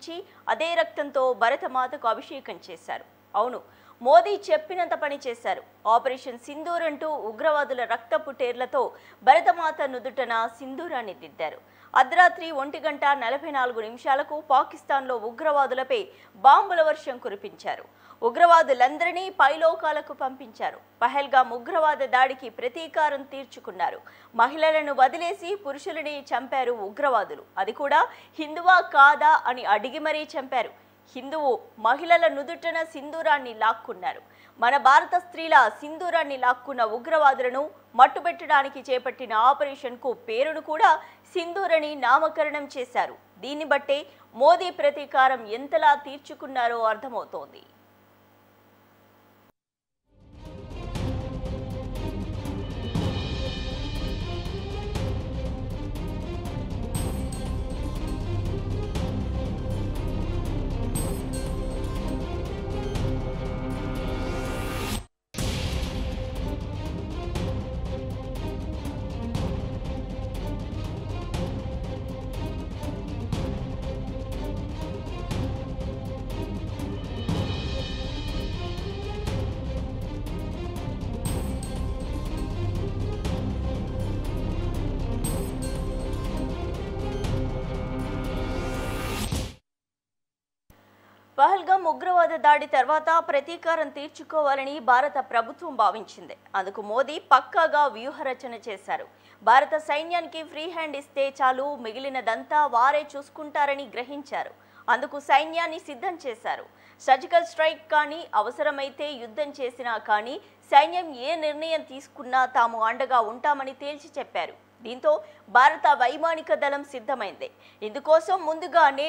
అందించి అదే రక్తంతో భరతమాతకు అభిషేకం చేశారు. అవును, మోదీ చెప్పినంత పని చేశారు. ఆపరేషన్ సింధూర్ అంటూ ఉగ్రవాదుల రక్తపు టేర్లతో భరతమాత నుదుటన సింధూరాన్ని దిద్దారు. అర్ధరాత్రి 1:44 పాకిస్తాన్లో ఉగ్రవాదులపై బాంబుల వర్షం కురిపించారు. ఉగ్రవాదులందరినీ పైలోకాలకు పంపించారు. పహల్గామ్ ఉగ్రవాద దాడికి ప్రతీకారం తీర్చుకున్నారు. మహిళలను వదిలేసి పురుషులని చంపారు ఉగ్రవాదులు. అది కూడా హిందువా కాదా అని అడిగి మరీ చంపారు. హిందువు మహిళల నుదుటన సింధూరాన్ని లాక్కున్నారు. మన భారత స్త్రీల సింధూరాన్ని లాక్కున్న ఉగ్రవాదులను మట్టుబెట్టడానికి చేపట్టిన ఆపరేషన్కు పేరును కూడా సింధూర్ అని నామకరణం చేశారు. దీన్ని బట్టే మోదీ ప్రతీకారం ఎంతలా తీర్చుకున్నారో అర్థమవుతోంది. పహల్గామ్ ఉగ్రవాద దాడి తర్వాత ప్రతీకారం తీర్చుకోవాలని భారత ప్రభుత్వం భావించింది. అందుకు మోదీ పక్కాగా వ్యూహరచన చేశారు. భారత సైన్యానికి ఫ్రీ హ్యాండ్ ఇస్తే చాలు, మిగిలినదంతా వారే చూసుకుంటారని గ్రహించారు. అందుకు సైన్యాన్ని సిద్ధం చేశారు. సర్జికల్ స్ట్రైక్ కానీ, అవసరమైతే యుద్ధం చేసినా కానీ సైన్యం ఏ నిర్ణయం తీసుకున్నా తాము అండగా ఉంటామని తేల్చి చెప్పారు. దీంతో భారత వైమానిక దళం సిద్ధమైంది. ఇందుకోసం ముందుగానే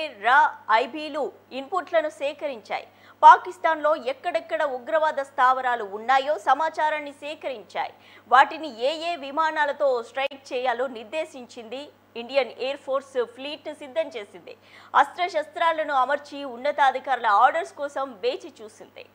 ఐబీలు ఇన్పుట్లను సేకరించాయి. పాకిస్తాన్లో ఎక్కడెక్కడ ఉగ్రవాద స్థావరాలు ఉన్నాయో సమాచారాన్ని సేకరించాయి. వాటిని ఏ విమానాలతో స్ట్రైక్ చేయాలో నిర్దేశించింది. ఇండియన్ ఎయిర్ ఫోర్స్ ఫ్లీట్ సిద్ధం చేసింది. అస్త్రశస్త్రాలను అమర్చి ఉన్నతాధికారుల ఆర్డర్స్ కోసం వేచి చూసింది.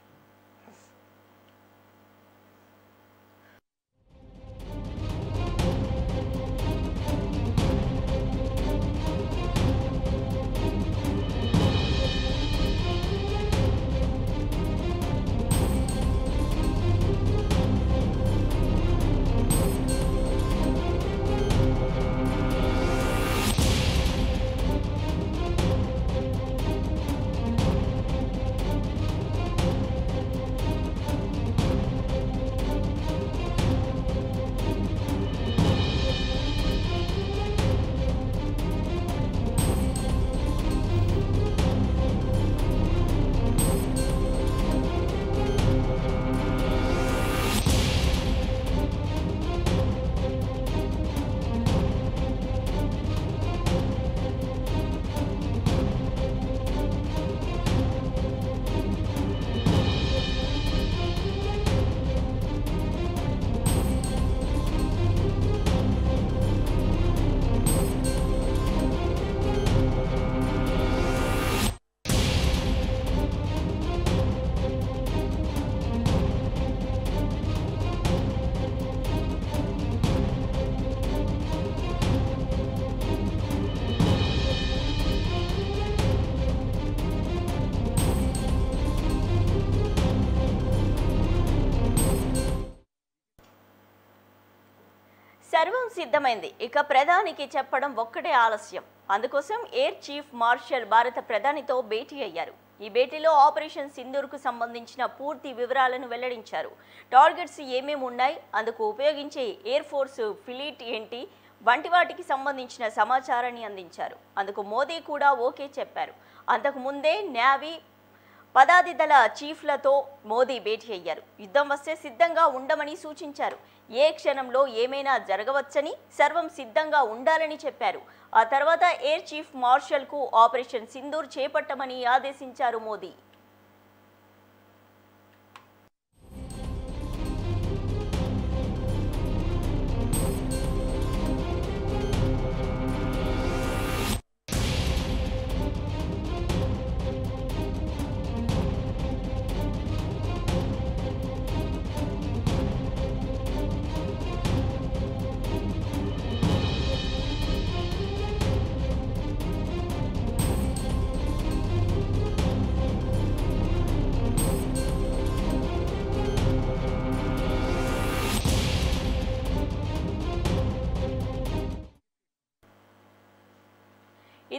సర్వం సిద్ధమైంది. ఇక ప్రధానికి చెప్పడం ఒక్కటే ఆలస్యం. అందుకోసం ఎయిర్ చీఫ్ మార్షల్ భారత ప్రధానితో భేటీ అయ్యారు. ఈ భేటీలో ఆపరేషన్ సింధూర్కు సంబంధించిన పూర్తి వివరాలను వెల్లడించారు. టార్గెట్స్ ఏమేమి ఉన్నాయి, అందుకు ఉపయోగించే ఎయిర్ ఫోర్స్ ఫ్లీట్ ఏంటి వంటి వాటికి సంబంధించిన సమాచారాన్ని అందించారు. అందుకు మోదీ కూడా ఓకే చెప్పారు. అంతకు ముందే నేవీ పదాతి దళ చీఫ్లతో మోదీ భేటీ అయ్యారు. యుద్ధం వస్తే సిద్ధంగా ఉండమని సూచించారు. ఏ క్షణంలో ఏమైనా జరగవచ్చని, సర్వం సిద్ధంగా ఉండాలని చెప్పారు. ఆ తర్వాత ఎయిర్ చీఫ్ మార్షల్కు ఆపరేషన్ సింధూర్ చేపట్టమని ఆదేశించారు మోదీ.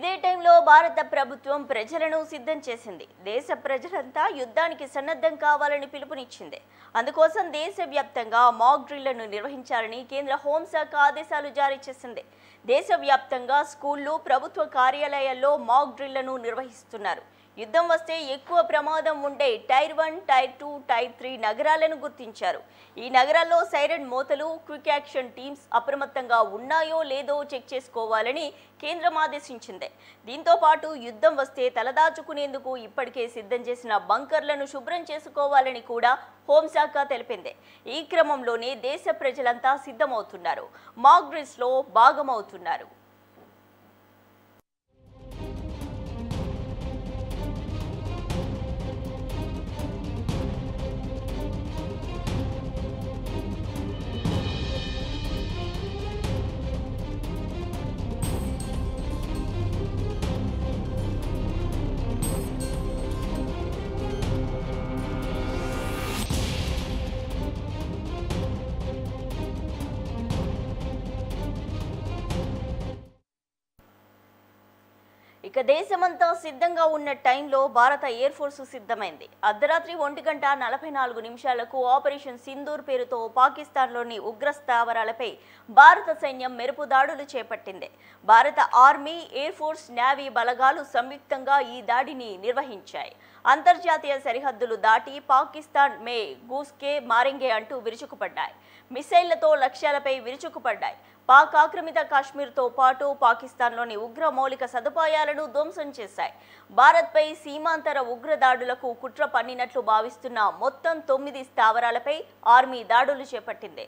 ఇదే టైంలో భారత ప్రభుత్వం ప్రజలను సిద్ధం చేసింది. దేశ ప్రజలంతా యుద్ధానికి సన్నద్ధం కావాలని పిలుపునిచ్చింది. అందుకోసం దేశవ్యాప్తంగా మాక్ డ్రిల్లను నిర్వహించాలని కేంద్ర హోంశాఖ ఆదేశాలు జారీ చేసింది. దేశవ్యాప్తంగా స్కూళ్లు, ప్రభుత్వ కార్యాలయాల్లో మాక్ డ్రిల్లను నిర్వహిస్తున్నారు. యుద్ధం వస్తే ఎక్కువ ప్రమాదం ఉండే టైర్ 1, టైర్ 2, టైర్ 3 నగరాలను గుర్తించారు. ఈ నగరాల్లో సైరన్ మోతలు, క్విక్ యాక్షన్ టీమ్స్ అప్రమత్తంగా ఉన్నాయో లేదో చెక్ చేసుకోవాలని కేంద్రం ఆదేశించింది. దీంతో పాటు యుద్ధం వస్తే తలదాచుకునేందుకు ఇప్పటికే సిద్ధం చేసిన బంకర్లను శుభ్రం చేసుకోవాలని కూడా హోంశాఖ తెలిపింది. ఈ క్రమంలోనే దేశ ప్రజలంతా సిద్ధమవుతున్నారు, మాక్ డ్రిల్స్ లో భాగమవుతున్నారు. ఇక దేశమంతా సిద్ధంగా ఉన్న టైంలో భారత ఎయిర్ ఫోర్స్ సిద్ధమైంది. అర్ధరాత్రి 1:44 ఆపరేషన్ సింధూర్ పేరుతో పాకిస్తాన్లోని ఉగ్ర స్థావరాలపై భారత సైన్యం మెరుపు దాడులు చేపట్టింది. భారత ఆర్మీ, ఎయిర్ ఫోర్స్, నేవీ బలగాలు సంయుక్తంగా ఈ దాడిని నిర్వహించాయి. అంతర్జాతీయ సరిహద్దులు దాటి పాకిస్తాన్ మే గూస్కే మారింగే అంటూ విరుచుకుపడ్డాయి. మిసైళ్లతో లక్ష్యాలపై విరుచుకుపడ్డాయి. పాక్ ఆక్రమిత కాశ్మీర్తో పాటు పాకిస్తాన్లోని ఉగ్ర మౌలిక సదుపాయాలను ధ్వంసం చేశాయి. భారత్పై సీమాంతర ఉగ్రదాడులకు కుట్ర పన్నినట్లు భావిస్తున్న మొత్తం 9 స్థావరాలపై ఆర్మీ దాడులు చేపట్టింది.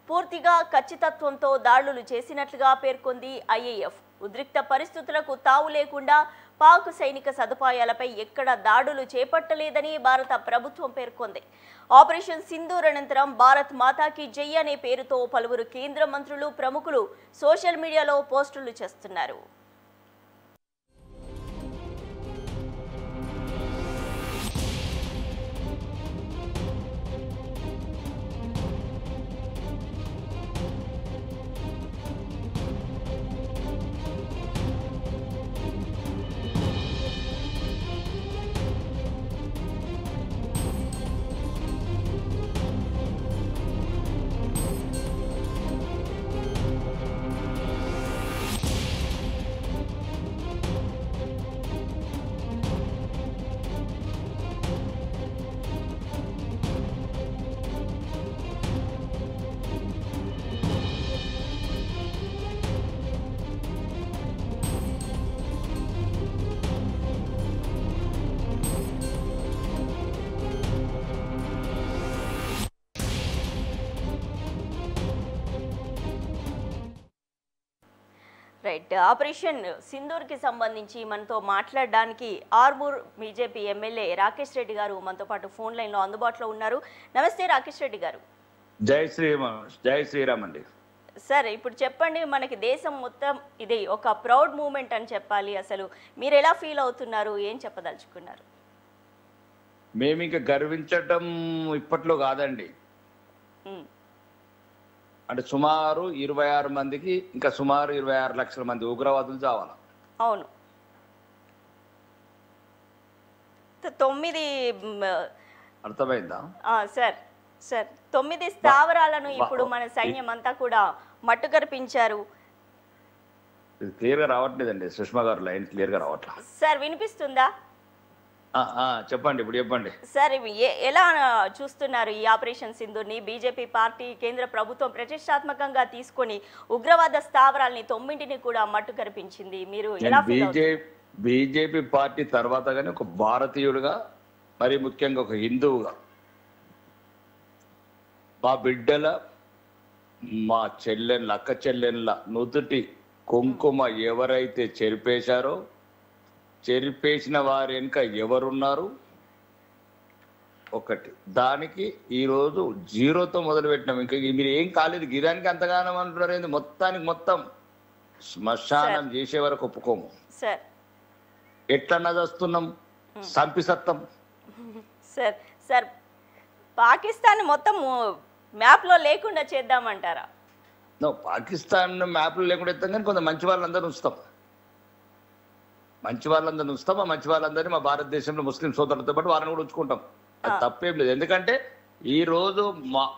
పూర్తిగా ఖచ్చితత్వంతో దాడులు చేసినట్లుగా పేర్కొంది ఐఏఎఫ్. ఉద్రిక్త పరిస్థితులకు తావు లేకుండా పాక్ సైనిక సదుపాయాలపై ఎక్కడ దాడులు చేపట్టలేదని భారత ప్రభుత్వం పేర్కొంది. ఆపరేషన్ సింధూర్ అనంతరం భారత్ మాతాకి జై అనే పేరుతో పలువురు కేంద్ర మంత్రులు, ప్రముఖులు సోషల్ మీడియాలో పోస్టులు చేస్తున్నారు. రైట్, ఆపరేషన్ సింధూర్కి సంబంధించి మనతో మాట్లాడడానికి ఆర్మూర్ బీజేపీ ఎమ్మెల్యే రాకేష్ రెడ్డి గారు మనతో పాటు ఫోన్ లైన్లో అందుబాటులో ఉన్నారు. నమస్తే రాకేష్ రెడ్డి గారు. జై శ్రీరామ్ అండి. సార్, ఇప్పుడు చెప్పండి, మనకి దేశం మొత్తం ఇది ఒక ప్రౌడ్ మూమెంట్ అని చెప్పాలి. అసలు మీరు ఎలా ఫీల్ అవుతున్నారు, ఏం చెప్పదలుచుకున్నారు? మేము ఇంకా గర్వించటం ఇప్పట్లో కాదండి. అంటే సుమారు 26 మందికి ఇంకా సుమారు 26 లక్షల మంది ఉగ్రవాదులు చావాలి. అవును, 9 అర్థమైందా సార్? 9 స్థావరాలను ఇప్పుడు మన సైన్యం అంతా కూడా మట్టుకరిపించారు. క్లియర్ గా రావట్లేదండి సుష్మా గారు, లైన్ క్లియర్ గా రావట్లేదు. సార్ వినిపిస్తుందా? చెప్పండి, ఇప్పుడు చెప్పండి సార్. ఎలా చూస్తున్నారు ఈ ఆపరేషన్ సింధూర్ని? బీజేపీ పార్టీ, కేంద్ర ప్రభుత్వం ప్రతిష్టాత్మకంగా తీసుకొని ఉగ్రవాద స్థావరాలని 9ని కూడా మట్టుకరిపించింది. మీరు ఎలా? బీజేపీ పార్టీ తర్వాత కానీ ఒక భారతీయుడుగా, మరి ముఖ్యంగా ఒక హిందువుగా, మా బిడ్డల, మా చెల్లెళ్ళ, అక్క చెల్లెళ్ళ నుదుటి కుంకుమ ఎవరైతే చెరిపేశారో, చెరిపేసిన వారి వెనుక ఎవరున్నారు ఒకటి. దానికి ఈరోజు 0తో మొదలుపెట్టినాం. ఇంకా మీరు ఏం కాలేదు, గిరానికి అంతగానం అంటున్నారు. మొత్తానికి మొత్తం శ్మశానం చేసే వరకు ఒప్పుకోము. ఎట్లన్నా చేస్తున్నాం, సంపిసత్తం. సార్, పాకిస్తాన్ మొత్తం మ్యాప్లో లేకుండా చేద్దామంటారా? పాకిస్తాన్ మ్యాప్లో లేకుండా ఎత్తాం, కానీ కొంత మంచి వాళ్ళందరూ ఉంచుతాం. మంచి వాళ్ళందరినీ ఉంచుతాం, ఆ మంచి వాళ్ళందరినీ మా భారతదేశంలో ముస్లిం సోదరులతో పాటు వారిని కూడా ఉంచుకుంటాం. అది తప్పేం లేదు. ఎందుకంటే ఈ రోజు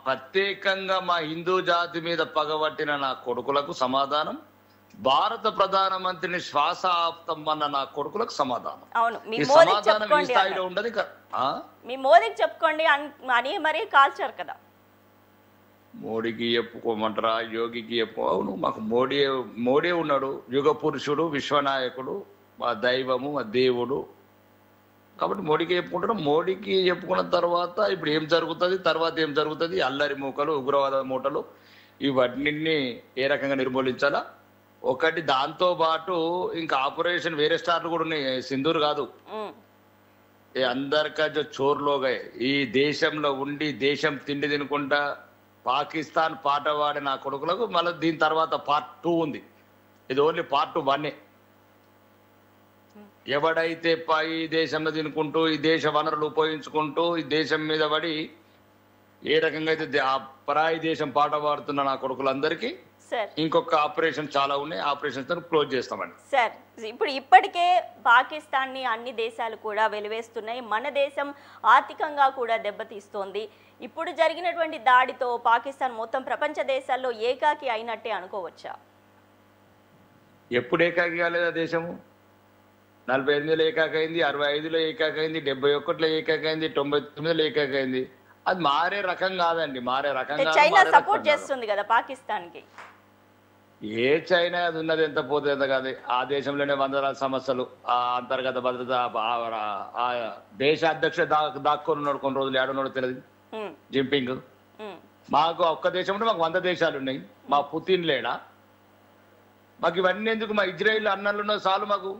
ప్రత్యేకంగా మా హిందూ జాతి మీద పగబట్టిన నా కొడుకులకు సమాధానం, భారత ప్రధానమంత్రిని శ్వాస ఆప్తమన్న నా కొడుకులకు సమాధానం. అవును, మీ ఈ మోదీకి సమాధానం ఈ చెప్పుకోండి స్థాయిలో ఉండదు. మీ మోదీకి చెప్పుకోండి అని మరీ కాల్చారు కదా. మోడీకి చెప్పుకోమంటారా, యోగికి అవును, మాకు మోడీ ఉన్నాడు, యుగ పురుషుడు, విశ్వనాయకుడు, మా దైవము, మా దేవుడు. కాబట్టి మోడీకి చెప్పుకుంటారు. మోడీకి చెప్పుకున్న తర్వాత ఇప్పుడు ఏం జరుగుతుంది, తర్వాత ఏం జరుగుతుంది, అల్లరి మూకలు, ఉగ్రవాద మూటలు, ఇవన్నీ ఏ రకంగా నిర్మూలించాలా. ఒకటి దాంతో పాటు ఇంకా ఆపరేషన్ వేరే స్టార్లు కూడా ఉన్నాయి, సింధూర్ కాదు. అందరికా చోర్లోగా ఈ దేశంలో ఉండి దేశం తిండి తినుకుంటా పాకిస్తాన్ పాట పాడే నా కొడుకులకు మళ్ళీ దీని తర్వాత పార్ట్ 2 ఉంది. ఇది ఓన్లీ పార్ట్ 1. ఎవడైతే ఈ దేశంలో తినుకుంటూ ఈ దేశ వనరులు ఉపయోగించుకుంటూ ఈ దేశం మీద పడి ఏ రకంగా అయితే ఆ పరాయి దేశం పాట పాడుతున్న నా కొడుకులందరికీ ఇంకొక ఆపరేషన్ చాలా ఉన్నాయి, ఆపరేషన్స్ క్లోజ్ చేస్తామండి. సార్, ఇప్పటికే పాకిస్తాన్ ని అన్ని దేశాలు కూడా వెలివేస్తున్నాయి. మన దేశం ఆర్థికంగా కూడా దెబ్బతీస్తోంది. ఇప్పుడు జరిగినటువంటి దాడితో పాకిస్తాన్ మొత్తం ప్రపంచ దేశాల్లో ఏకాకి అయినట్టే అనుకోవచ్చా? ఎప్పుడు ఏకాకి కాలేదా దేశము? 48లో ఏకాకైంది, 65లో ఏకాకైంది, 71లో ఏకాకైంది, 99లో ఏకాకైంది. అది మారే రకం కాదండి, మారే రకం. చైనా సపోర్ట్ చేస్తుంది కదా పాకిస్తాన్ కి. ఏ చైనా అది ఉన్నది ఎంత పోతే ఎంత కాదు. ఆ దేశంలోనే వందల సమస్యలు, ఆ అంతర్గత భద్రత, ఆ దేశ అధ్యక్షుడు దాక్కొని ఉన్నాడు కొన్ని రోజులు, ఏడున్నాడు తెలియదు జింపింగ్. మాకు ఒక్క దేశంలో మాకు 100 దేశాలు ఉన్నాయి. మా పుతిన్ లేడా? మాకు ఇవన్నీ ఎందుకు? మా ఇజ్రాయిల్ అన్నలు ఉన్న చాలు మాకు.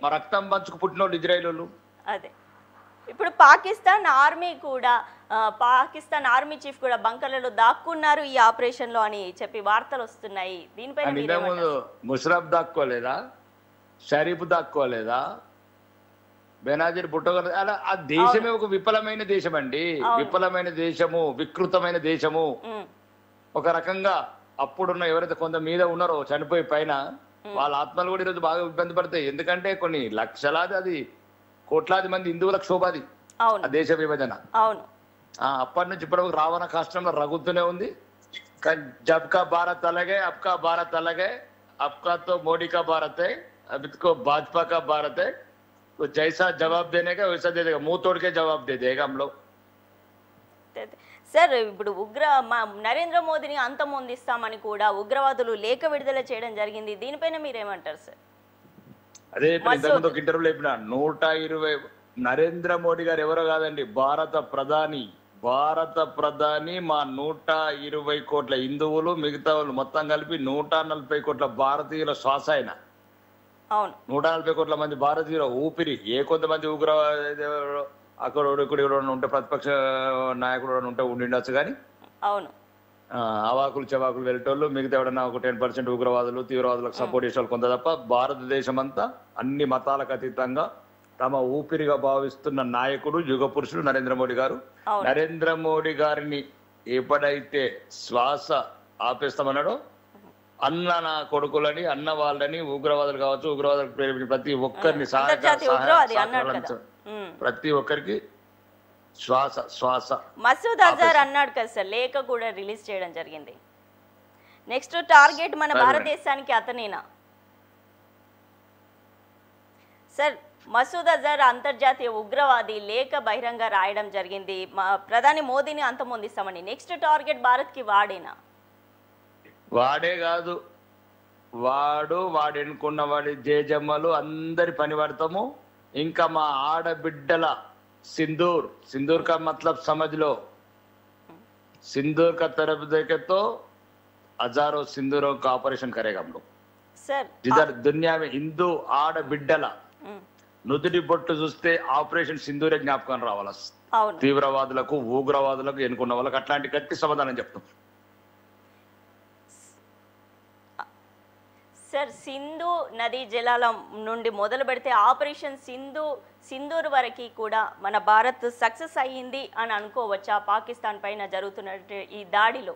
మా రక్తం పంచుకు పుట్టిన వాళ్ళు ఇజ్రాయిల్ వాళ్ళు. అదే ఇప్పుడు పాకిస్తాన్ ఆర్మీ కూడా, పాకిస్తాన్ ఆర్మీ చీఫ్ కూడా బంకర్లలో దాక్కున్నారు ఈ ఆపరేషన్ లో అని చెప్పి వార్తలు వస్తున్నాయి. దీనిపైన ముషరఫ్ దాక్కోలేదా? షరీఫ్ దాక్కోలేదా? బెనాజీర్ బుట్టో అలా. ఆ దేశమే ఒక విఫలమైన దేశం అండి, విఫలమైన దేశము, వికృతమైన దేశము. ఒక రకంగా అప్పుడున్న ఎవరైతే కొంత మీద ఉన్నారో చనిపోయి పైన, వాళ్ళ ఆత్మలు కూడా ఈరోజు బాగా ఇబ్బంది పడతాయి. ఎందుకంటే కొన్ని లక్షలాది, అది కోట్లాది మంది హిందువుల క్షోభాది ఆ దేశ విభజన. అప్పటి నుంచి ఇప్పటివరకు రావణ కాష్టంలో రగుతూనే ఉంది. జబ్కా భారత్ అలాగే, అబ్కా భారత్ అలాగే, అబ్కా మోడీ కా భారత్ హై, అబ్కో భాజపా కా భారత్ హై. तो जैसा जवाब देने का वैसा दे देगा, मुंह तोड़ के जवाब दे देगा हम लोग. సార్, ఇప్పుడు నరేంద్ర మోదీని అంతమొందిస్తామని కూడా ఉగ్రవాదులు లేఖ విడుదల చేయడం జరిగింది. దీనిపైన మీరేమంటారు సార్? అదే ఇంతకుముందు ఒక ఇంటర్వ్యూలో చెప్పిన 120 నరేంద్ర మోడీ గారు ఎవరో కాదండి, భారత ప్రధాని మా 120 కోట్ల హిందువులు, మిగతా వాళ్ళు మొత్తం కలిపి 140 కోట్ల భారతీయుల శ్వాస ఆయన. 140 కోట్ల మంది భారతీయుల ఊపిరి. ఏ కొంతమంది ఉగ్రవాద అక్కడ ఇక్కడ ఉంటే, ప్రతిపక్ష నాయకుడు ఉంటే ఉండిండొచ్చు, కానీ అవాకులు చెవాకులు వెళ్ళేటోళ్ళు, మిగతా ఎవడన్నా ఒక 10% ఉగ్రవాదులు, తీవ్రవాదులకు సపోర్ట్ చేసే వాళ్ళు కొంత తప్ప, భారతదేశం అంతా అన్ని మతాలకు అతీతంగా తమ ఊపిరిగా భావిస్తున్న నాయకుడు, యుగ పురుషుడు నరేంద్ర మోడీ గారు. నరేంద్ర మోడీ గారిని ఎప్పుడైతే శ్వాస ఆపేస్తామన్నాడో, అన్న నా కొడుకులని, అన్న వాళ్ళని, ఉగ్రవాదులు కావచ్చు, ఉగ్రవాదులకు ప్రేరేపించిన ప్రతి ఒక్కరిని, ప్రతి ఒక్కరికి శ్వాస. మసూద్ అజర్ అన్నాడు కదా సార్, లేఖ కూడా రిలీజ్ చేయడం జరిగింది. నెక్స్ట్ టార్గెట్ మన భారతదేశానికి అతనేనా సార్? మసూద్ అజర్ అంతర్జాతీయ ఉగ్రవాది, లేఖ బహిరంగ రాయడం జరిగింది. ప్రధాని మోదీని అంతమొందిస్తామని. నెక్స్ట్ టార్గెట్ భారత్ కి వాడేనా? వాడే కాదు, వాడు ఎన్నుకున్న వాడి జేజమ్మలు అందరి పని పడతాము. ఇంకా మా ఆడబిడ్డల सिंदूर का मतलब समझ लो, सिंदूर का तरफ देखे तो हजारों सिंदूरों का ऑपरेशन करेगा हम लोग सर. जिधर दुनिया में हिंदू आड़ बिड्डला నుదుటి బొట్టు చూస్తే ఆపరేషన్ సింధూరే జ్ఞాపకం రావాల. తీవ్రవాదులకు, ఉగ్రవాదులకు, ఎన్నుకున్న వాళ్ళకి అట్లాంటి గట్టి సమాధానం చెప్తాం. సార్, సింధు నదీ జలాల నుండి మొదలు పెడితే ఆపరేషన్ సింధూర్ వరకు కూడా మన భారత్ సక్సెస్ అయ్యింది అని అనుకోవచ్చా? పాకిస్తాన్ పైన జరుగుతున్న ఈ దాడిలో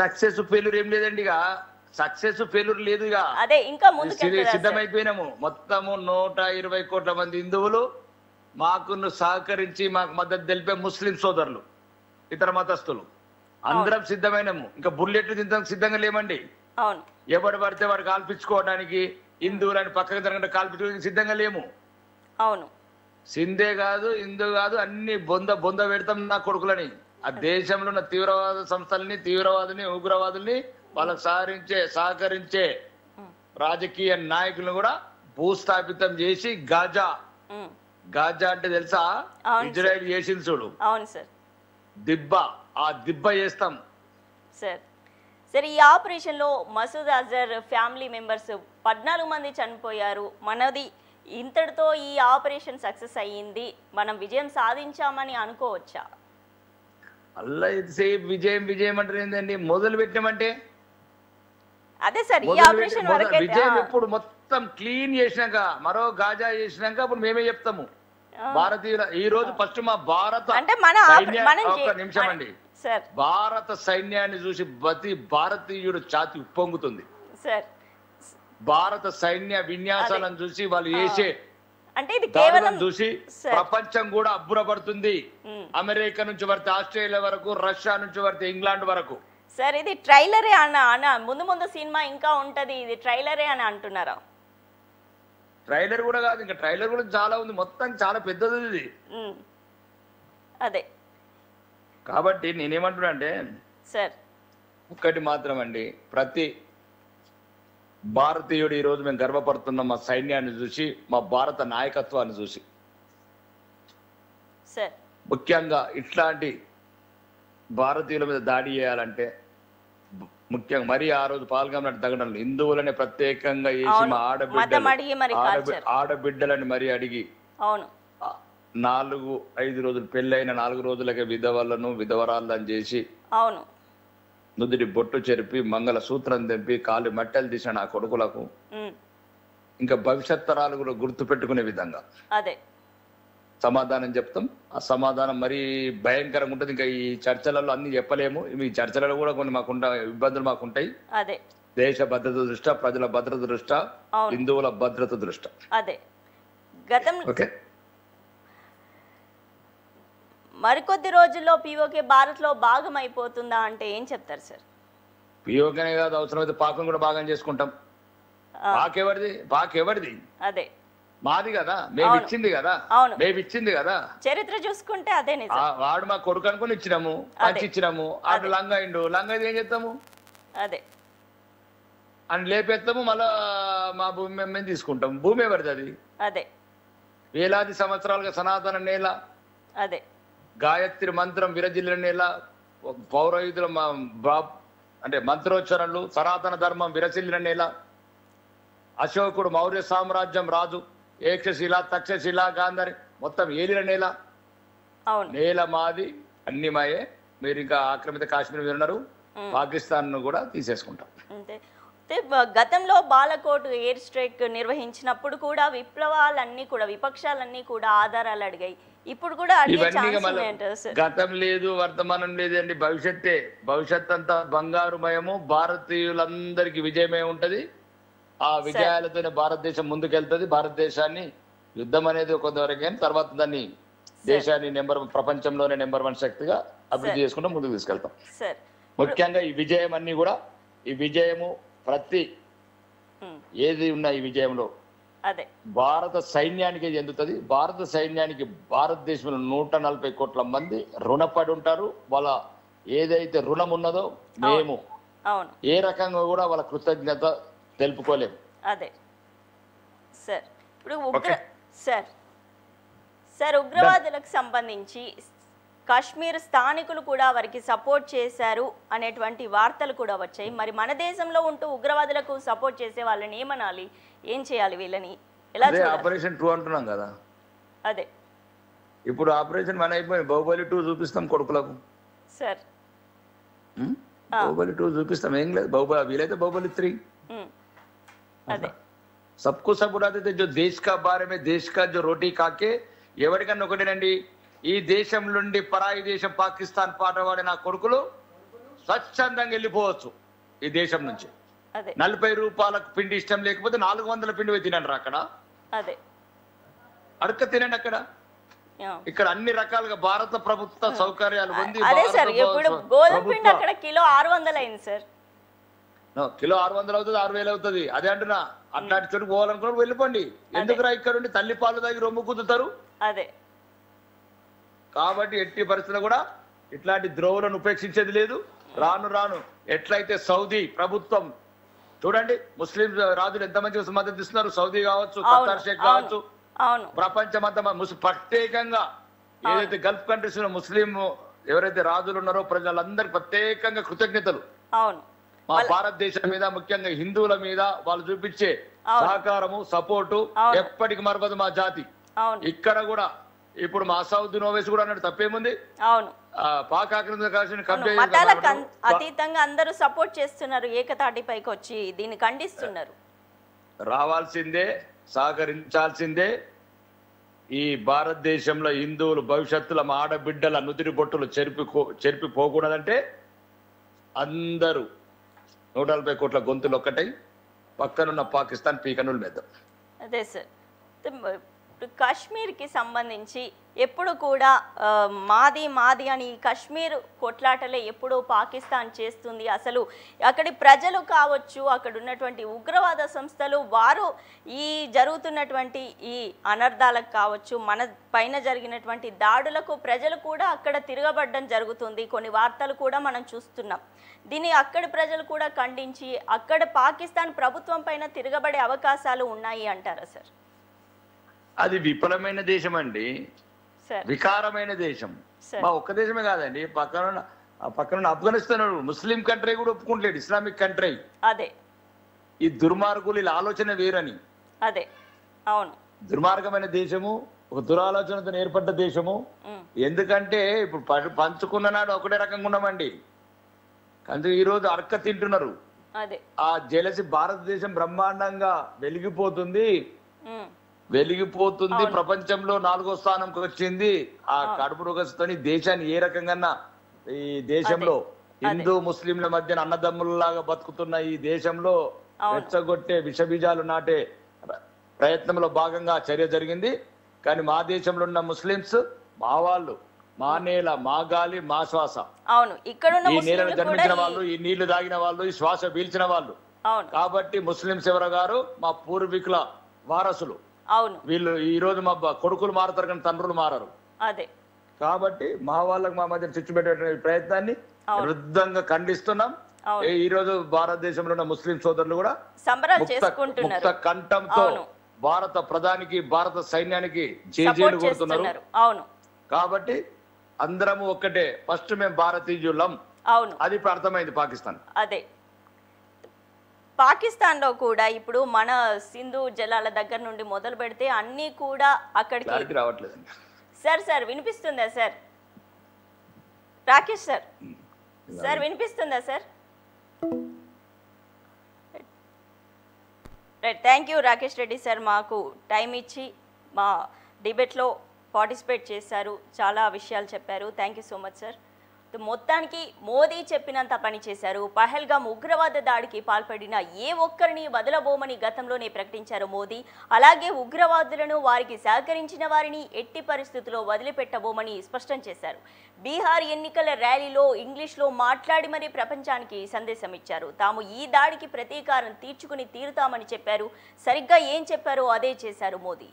సక్సెస్ ఫెయిల్యూర్ ఏం లేదండి. ఇక సక్సెస్ ఫెయిల్యూర్ లేదుగా. అదే ఇంకా ముందుకు సిద్ధమైపోయినాము. మొత్తము 120 కోట్ల మంది హిందువులు మాకు సహకరించి మాకు మద్దతు తెలిపే ముస్లిం సోదరులు, ఇతర మతస్థులు అందరం సిద్ధమైనము. ఇంకా బుల్లెట్లు తింటానికి సిద్ధంగా లేమండి. అవును, ఎవరు పడితే వాడు కాల్పించుకోవడానికి, హిందువులని పక్కకు జరగకుండా కాల్పించుకోవడానికి సిద్ధంగా లేము. అవును, సింధే కాదు, హిందూ కాదు, అన్ని బొంద పెడతాం నా కొడుకులని. ఆ దేశంలో ఉన్న తీవ్రవాద సంస్థలని, తీవ్రవాదుల్ని, ఉగ్రవాదుల్ని, వాళ్ళకు సహకరించే రాజకీయ నాయకులను కూడా భూస్థాపితం చేసి గాజా అంటే తెలుసా? ఇజ్రాయెల్ చేసింది చూడు. అవును సార్. దిబ్బ చేస్తాం సార్. సార్, ఈ ఆపరేషన్ లో మసూద్ అజర్ ఫ్యామిలీ మెంబర్స్ 14 మంది చనిపోయారు. మనది ఇంతటితో ఈ ఆపరేషన్ సక్సెస్ అయ్యింది, మనం విజయం సాధించామని అనుకోవచ్చా? అల్లా ఇంతసేపు విజయం అంటే ఏంటండి? మొదలు పెట్టామంటే అదే సార్, ఈ ఆపరేషన్ విజయం ఎప్పుడు మొత్తం క్లీన్ చేసినాక, మరో గాజా చేసినాక అప్పుడు మేమే చెప్తాము. భారతీయుల ఈ రోజు ఫస్ట్ మా భారత ఒక్క నిమిషం అండి, భారత సైన్యాన్ని చూసి ప్రతి భారతీయుడు ఛాతి ఉప్పొంగుతుంది. భారత సైన్య విన్యాసాలను చూసి వాళ్ళు చేసే చూసి ప్రపంచం కూడా అబ్బురపడుతుంది. అమెరికా నుంచి పడితే ఆస్ట్రేలియా వరకు, రష్యా నుంచి పడితే ఇంగ్లాండ్ వరకు. సార్, ఇది ట్రైలరే అన్న ముందు సినిమా ఇంకా ఉంటది, ఇది ట్రైలరే అని అంటున్నారా? ట్రైలర్ కూడా కాదు, ఇంకా ట్రైలర్ కూడా చాలా ఉంది, మొత్తం చాలా పెద్దది ఇది. అదే కాబట్టి నేనేమంటున్నా అంటే సార్, ఒక్కటి మాత్రం అండి, ప్రతి భారతీయుడు ఈ రోజు మేము గర్వపడుతున్నాం మా సైన్యాన్ని చూసి, మా భారత నాయకత్వాన్ని చూసి. ముఖ్యంగా ఇట్లాంటి భారతీయుల మీద దాడి చేయాలంటే ముఖ్యంగా మరి ఆ రోజు పాల్గొన్న తగ్గడంలో హిందువులని ప్రత్యేకంగా వేసి మా ఆడబిడ్డలని మరి అడిగి 4-5 రోజులు పెళ్ళైన 4 రోజులకే విధవరాళ్ళని చేసి నుదుటి బొట్టు చెరిపి మంగళ సూత్రం తెంపి కాలు మట్టెలు తీసిన నా కొడుకులకు ఇంకా భవిష్యత్ తరాలు కూడా గుర్తు పెట్టుకునే విధంగా సమాధానం చెప్తాం. ఆ సమాధానం మరీ భయంకరంగా ఉంటుంది. ఇంకా ఈ చర్చలలో అన్ని చెప్పలేము. ఈ చర్చలలో కూడా కొన్ని ఇబ్బందులు మాకుంటాయి. దేశ భద్రత దృష్ట్యా, ప్రజల భద్రత దృష్ట్యా, హిందువుల భద్రత దృష్ట్యా. మరికొద్ది రోజుల్లో పీఓకే భారత్ లో భాగం అయిపోతుందా అంటే ఏం చెప్తారు సార్? పీఓకేనే కాదు, అవసరమైతే పాకం కూడా భాగం చేసుకుంటాం. పాకెవరిది? అదే మాది కదా, మేము ఇచ్చింది కదా. చరిత్ర చూసుకుంటే అదే నిజం. వాడు మా కొడుకు అనుకుని ఇచ్చినాము, పంచి ఇచ్చినాము. అటు లంగా ఏం చేస్తాము? అదే అని లేపేస్తాము, మళ్ళా మా భూమి మేము తీసుకుంటాం. భూమి ఎవరిది? అది అదే వేలాది సంవత్సరాలుగా సనాతన నేల, అదే గాయత్రి మంత్రం విరజిల్లిన నేల, పౌరోహితుల అంటే మంత్రోచ్చరణలు, సనాతన ధర్మం విరసిల్లిన నేల, అశోకుడు మౌర్య సామ్రాజ్యం రాజు, ఏకశిల, తక్షశిల, గాంధారి మొత్తం ఏలిన నేల. నేల మాది, అన్ని మాయే. మీరు ఇంకా ఆక్రమిత కాశ్మీర్ మీద ఉన్నారు, పాకిస్తాన్ ను కూడా తీసేసుకుంటాం. గతంలో బాలకోట్ ఎయిర్ స్ట్రైక్ నిర్వహించినప్పుడు కూడా విపక్షాలన్నీ కూడా ఆధారాలు అడిగాయి. ఇప్పుడు కూడా గతం లేదు, వర్తమానం లేదండి, భవిష్యత్ అంతా బంగారుమయము. భారతీయులందరికీ విజయమే ఉంటది. ఆ విజయాలతోనే భారతదేశం ముందుకెళ్తుంది. భారతదేశాన్ని యుద్ధం అనేది కొంతవరకే, తర్వాత దాన్ని దేశాన్ని ప్రపంచంలోనే నెంబర్ 1 శక్తిగా అభివృద్ధి చేసుకుంటూ ముందుకు తీసుకెళ్తాం. ముఖ్యంగా ఈ విజయం అన్ని కూడా, ఈ విజయము ప్రతి ఏది ఉన్నా ఈ విజయంలో భారత సైన్యానికి చెందుతుంది. భారత సైన్యానికి భారతదేశంలో 140 కోట్ల మంది రుణపడి ఉంటారు. వాళ్ళ ఏదైతే రుణం ఉన్నదో మేము ఏ రకంగా కూడా వాళ్ళ కృతజ్ఞత తెలుపుకోలేము. అదే సార్. ఇప్పుడు ఉగ్రవాదులకు సంబంధించి కాశ్మీర్ స్థానికులు కూడా వారికి సపోర్ట్ చేశారు అనేటువంటి వార్తలు కూడా వచ్చాయి. మరి మన దేశంలో ఉంటూ ఉగ్రవాదులకు సపోర్ట్ చేసే వాళ్ళని ఏమనాలి, ఏం చేయాలి, వీళ్ళని ఎలా? ఆపరేషన్ 2 అంటున్నాం కదా. అదే ఇప్పుడు ఆపరేషన్ 1 అయిపోయింది. బాహుబలి 2 చూపిస్తాం కొడుకులకు సార్. బాహుబలి 2 చూపిస్తాం, ఏం లేదు. వీలైతే బాహుబలి 3. అదే सबको सब उड़ाते थे जो देश का बारे में, देश का जो रोटी కాకే. ఎవరికన్నా ఒకటేనండి, ఈ దేశం నుండి పరాయి దేశం పాకిస్తాన్ పాట పాడిన కొడుకులు స్వచ్ఛందంగా వెళ్ళిపోవచ్చు ఈ దేశం నుంచి. అదే 40 రూపాయలకు పిండి ఇష్టం లేకపోతే 400 పిండి పోయి తినండి అక్కడ, అదే అడక తినండి అక్కడ. ఇక్కడ అన్ని రకాలుగా భారత ప్రభుత్వ సౌకర్యాలు ఉంది. అదే సార్, ఇప్పుడు గోధుమ పిండి అక్కడ కిలో 600 అయింది సార్. కిలో 600 అవుతుంది, 6000 అవుతుంది. అదే అంటున్నా, అట్లాంటి చోటు పోవాలనుకున్నాడు వెళ్ళిపోండి. ఎందుకురా ఇక్కడ ఉండి తల్లి పాలు తాగి రొమ్ము కుదుతారు? అదే కాబట్టి ఎట్టి పరిస్థితుల్లో కూడా ఇట్లాంటి ద్రోవులను ఉపేక్షించేది లేదు. రాను రాను ఎట్లయితే సౌదీ ప్రభుత్వం చూడండి, ముస్లిం రాజులు ఎంత మంచి మద్దతు ఇస్తున్నారు. సౌదీ కావచ్చు, ఖతార్ షేక్ కావచ్చు, ప్రపంచమంతా ప్రత్యేకంగా ఏదైతే గల్ఫ్ కంట్రీస్ లో ముస్లిం ఎవరైతే రాజులు ఉన్నారో ప్రజలందరికీ ప్రత్యేకంగా కృతజ్ఞతలు. మా భారతదేశం మీద, ముఖ్యంగా హిందువుల మీద వాళ్ళు చూపించే సహకారము, సపోర్టు ఎప్పటికి మరవదు మా జాతి. ఇక్కడ కూడా ఇప్పుడు మా అసౌద్దీన్ ఓవైసీ కూడా అన్నట్టు తప్పేముంది? పాక్ అతీతంగా అందరూ సపోర్ట్ చేస్తున్నారు, ఏకతాటిపైకి వచ్చి దీన్ని ఖండిస్తున్నారు. రావాల్సిందే, సహకరించాల్సిందే. ఈ భారతదేశంలో హిందువులు భవిష్యత్తులో మా ఆడబిడ్డల నుదిరి బొట్టులు చెరిపిపోకూడదంటే అందరూ 140 కోట్ల గొంతులు ఒక్కటై పక్కనున్న పాకిస్తాన్ పీకనులు మెద్దాం. అదే సార్, కాశ్మీర్కి సంబంధించి ఎప్పుడు కూడా మాది మాది అని కాశ్మీర్ కొట్లాటలే ఎప్పుడూ పాకిస్తాన్ చేస్తుంది. అసలు అక్కడి ప్రజలు కావచ్చు, అక్కడ ఉన్నటువంటి ఉగ్రవాద సంస్థలు వారు ఈ జరుగుతున్నటువంటి ఈ అనర్థాలకు కావచ్చు, మన పైన జరిగినటువంటి దాడులకు ప్రజలు కూడా అక్కడ తిరగబడడం జరుగుతుంది. కొన్ని వార్తలు కూడా మనం చూస్తున్నాం. దీన్ని అక్కడి ప్రజలు కూడా ఖండించి అక్కడ పాకిస్తాన్ ప్రభుత్వం పైన తిరగబడే అవకాశాలు ఉన్నాయి అంటారా సార్? అది విఫలమైన దేశం అండి, వికారమైన దేశం. మా ఒక్క దేశమే కాదండి, పక్కన ఆఫ్ఘనిస్తాన్ ముస్లిం కంట్రీ కూడా ఒప్పుకుంటలేడు, ఇస్లామిక్ కంట్రీ. అదే ఈ దుర్మార్గులు ఇలా ఆలోచన వేరని. అదే అవును, దుర్మార్గమైన దేశము, ఒక దురాలోచనతో ఏర్పడ్డ దేశము. ఎందుకంటే ఇప్పుడు పంచుకున్న నాడు ఒకటే రకంగా ఉన్నామండి, అందుకే ఈ రోజు అరక్క తింటున్నారు. ఆ జలసి భారతదేశం బ్రహ్మాండంగా వెలిగిపోతుంది, ప్రపంచంలో 4వ స్థానంకి వచ్చింది. ఆ కడుపు రోగస్తోని దేశాన్ని ఏ రకంగా ఈ దేశంలో హిందూ ముస్లింల మధ్యన అన్నదమ్ములలాగా బతుకుతున్న ఈ దేశంలో రెచ్చగొట్టే విషబీజాలు నాటే ప్రయత్నంలో భాగంగా చర్య జరిగింది. కానీ మా దేశంలో ఉన్న ముస్లింస్ మా వాళ్ళు, మా నేల, మా గాలి, మా శ్వాస. ఈ నేలను జన్మించిన వాళ్ళు, ఈ నీళ్లు తాగిన వాళ్ళు, ఈ శ్వాస పీల్చిన వాళ్ళు. కాబట్టి ముస్లింస్ ఎవరు గారు మా పూర్వీకుల వారసులు. వీళ్ళు ఈ రోజు మా కొడుకులు మారుతారు కానీ తండ్రులు మారరు. కాబట్టి మా వాళ్ళకు మా మధ్య చిచ్చు పెట్టే ప్రయత్నాన్ని వృద్ధంగా ఖండిస్తున్నాం. ఈ రోజు భారతదేశంలో ఉన్న ముస్లిం సోదరులు కూడా ముక్త కంఠంతో భారత ప్రధానికి, భారత సైన్యానికి జేజేలు కొడుతున్నారు. కాబట్టి అందరము ఒక్కటే, ఫస్ట్ మేము భారతీయులం. అది ఇప్పుడు అర్థమైంది పాకిస్తాన్. అదే పాకిస్తాన్లో కూడా ఇప్పుడు మన సింధు జలాల దగ్గర నుండి మొదలు పెడితే అన్నీ కూడా అక్కడికి రావట్లేదు. సార్ వినిపిస్తుందా సార్? రాకేష్ సార్ వినిపిస్తుందా sir? Right, thank you Rakesh Reddy sir, మాకు టైం ఇచ్చి మా డిబేట్లో పార్టిసిపేట్ చేశారు, చాలా విషయాలు చెప్పారు. Thank you so much sir. మొత్తానికి మోదీ చెప్పినంత పని చేశారు. పహల్గామ్ ఉగ్రవాద దాడికి పాల్పడిన ఏ ఒక్కరిని వదలబోమని గతంలోనే ప్రకటించారు మోదీ. అలాగే ఉగ్రవాదులను, వారికి సహకరించిన వారిని ఎట్టి పరిస్థితుల్లో వదిలిపెట్టబోమని స్పష్టం చేశారు. బీహార్ ఎన్నికల ర్యాలీలో ఇంగ్లీష్లో మాట్లాడి మరీ ప్రపంచానికి సందేశం ఇచ్చారు. తాము ఈ దాడికి ప్రతీకారం తీర్చుకుని తీరుతామని చెప్పారు. సరిగ్గా ఏం చెప్పారో అదే చేశారు మోదీ.